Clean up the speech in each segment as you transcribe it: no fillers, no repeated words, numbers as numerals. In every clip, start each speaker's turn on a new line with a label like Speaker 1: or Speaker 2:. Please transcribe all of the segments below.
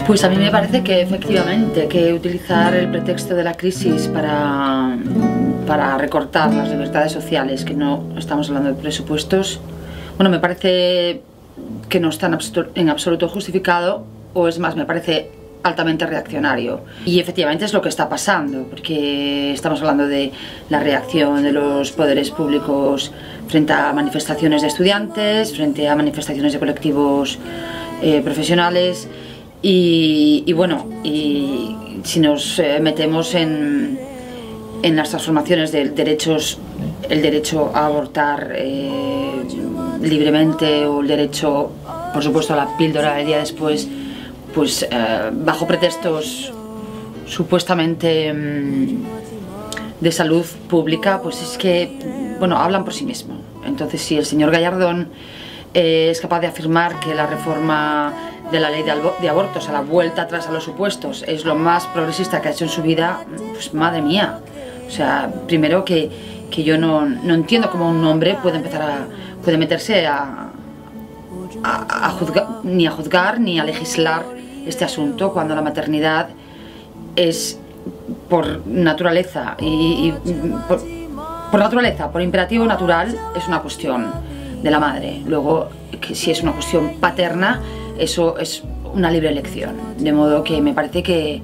Speaker 1: Pues a mí me parece que efectivamente que utilizar el pretexto de la crisis para recortar las libertades sociales, que no estamos hablando de presupuestos, bueno, me parece que no está en absoluto justificado, o es más, me parece altamente reaccionario. Y efectivamente es lo que está pasando, porque estamos hablando de la reacción de los poderes públicos frente a manifestaciones de estudiantes, frente a manifestaciones de colectivos profesionales, y bueno, y si nos metemos en las transformaciones de derechos, el derecho a abortar libremente, o el derecho, por supuesto, a la píldora del día después, pues bajo pretextos supuestamente de salud pública, pues es que, bueno, hablan por sí mismos. Entonces, si el señor Gallardón es capaz de afirmar que la reforma de la ley de abortos, a la vuelta atrás a los supuestos, es lo más progresista que ha hecho en su vida, pues madre mía. O sea, primero que yo no entiendo cómo un hombre puede meterse a juzgar ni a legislar este asunto, cuando la maternidad es por naturaleza por imperativo natural, es una cuestión de la madre. Luego, que si es una cuestión paterna, eso es una libre elección. De modo que me parece que,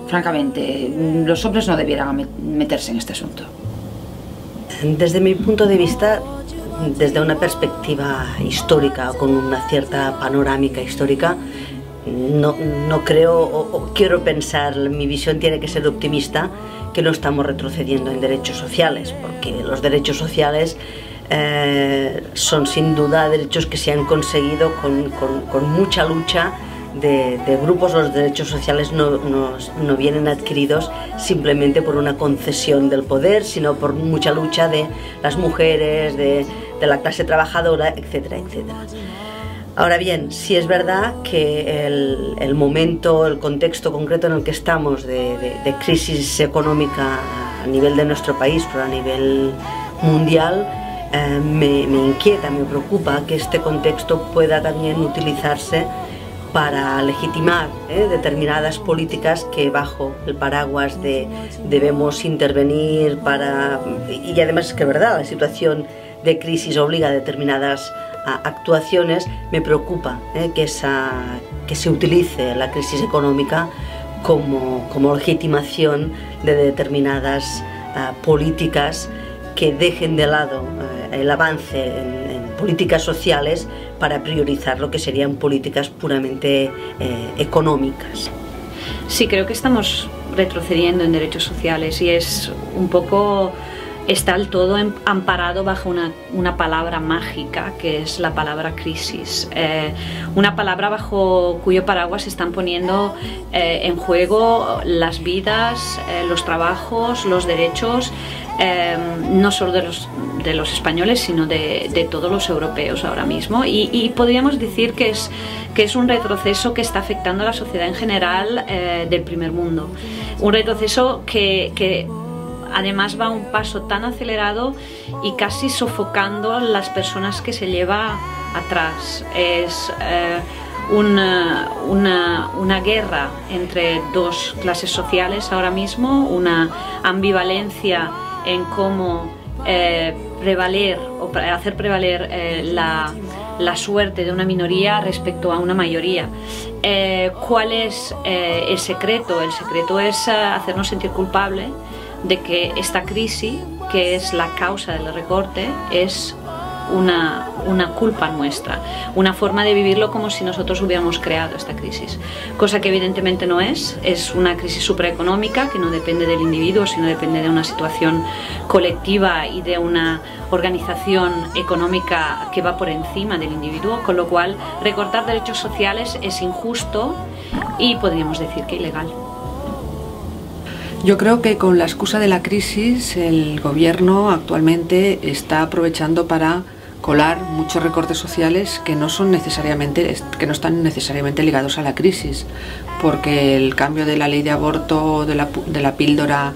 Speaker 1: francamente, los hombres no debieran meterse en este asunto.
Speaker 2: Desde mi punto de vista, desde una perspectiva histórica, con una cierta panorámica histórica, no creo, o quiero pensar, mi visión tiene que ser optimista, que no estamos retrocediendo en derechos sociales, porque los derechos sociales son sin duda derechos que se han conseguido con mucha lucha de grupos. Los derechos sociales no vienen adquiridos simplemente por una concesión del poder, sino por mucha lucha de las mujeres, de la clase trabajadora, etcétera, etcétera. Ahora bien, sí es verdad que el momento, el contexto concreto en el que estamos de crisis económica a nivel de nuestro país, pero a nivel mundial, me inquieta, me preocupa que este contexto pueda también utilizarse para legitimar determinadas políticas que bajo el paraguas de debemos intervenir y además es que es verdad, la situación de crisis obliga a determinadas actuaciones. Me preocupa que se utilice la crisis económica como legitimación de determinadas políticas que dejen de lado el avance en políticas sociales para priorizar lo que serían políticas puramente económicas.
Speaker 3: Sí, creo que estamos retrocediendo en derechos sociales y es un poco... Está el todo amparado bajo una palabra mágica, que es la palabra crisis. Una palabra bajo cuyo paraguas se están poniendo en juego las vidas, los trabajos, los derechos, no solo de los españoles, sino de todos los europeos ahora mismo. Y podríamos decir que es un retroceso que está afectando a la sociedad en general del primer mundo. Un retroceso que además va a un paso tan acelerado y casi sofocando a las personas que se lleva atrás. Es una guerra entre dos clases sociales ahora mismo, una ambivalencia en cómo hacer prevaler la suerte de una minoría respecto a una mayoría. ¿Cuál es el secreto? El secreto es hacernos sentir culpables de que esta crisis, que es la causa del recorte, es una culpa nuestra, una forma de vivirlo como si nosotros hubiéramos creado esta crisis, cosa que evidentemente no es una crisis supraeconómica que no depende del individuo, sino depende de una situación colectiva y de una organización económica que va por encima del individuo, con lo cual recortar derechos sociales es injusto y podríamos decir que ilegal.
Speaker 4: Yo creo que con la excusa de la crisis el gobierno actualmente está aprovechando para colar muchos recortes sociales que no están necesariamente ligados a la crisis, porque el cambio de la ley de aborto, de la píldora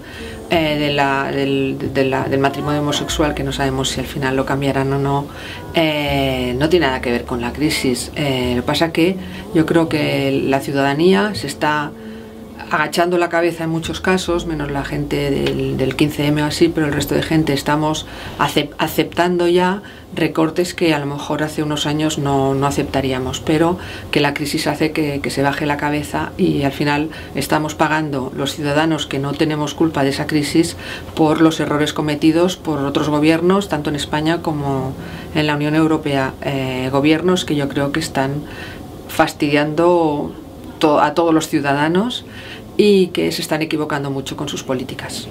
Speaker 4: del matrimonio homosexual, que no sabemos si al final lo cambiarán o no, no tiene nada que ver con la crisis. Lo que pasa es que yo creo que la ciudadanía se está agachando la cabeza en muchos casos, menos la gente del 15M o así, pero el resto de gente estamos aceptando ya recortes que a lo mejor hace unos años no aceptaríamos, pero que la crisis hace que se baje la cabeza, y al final estamos pagando los ciudadanos, que no tenemos culpa de esa crisis, por los errores cometidos por otros gobiernos, tanto en España como en la Unión Europea, gobiernos que yo creo que están fastidiando a todos los ciudadanos y que se están equivocando mucho con sus políticas.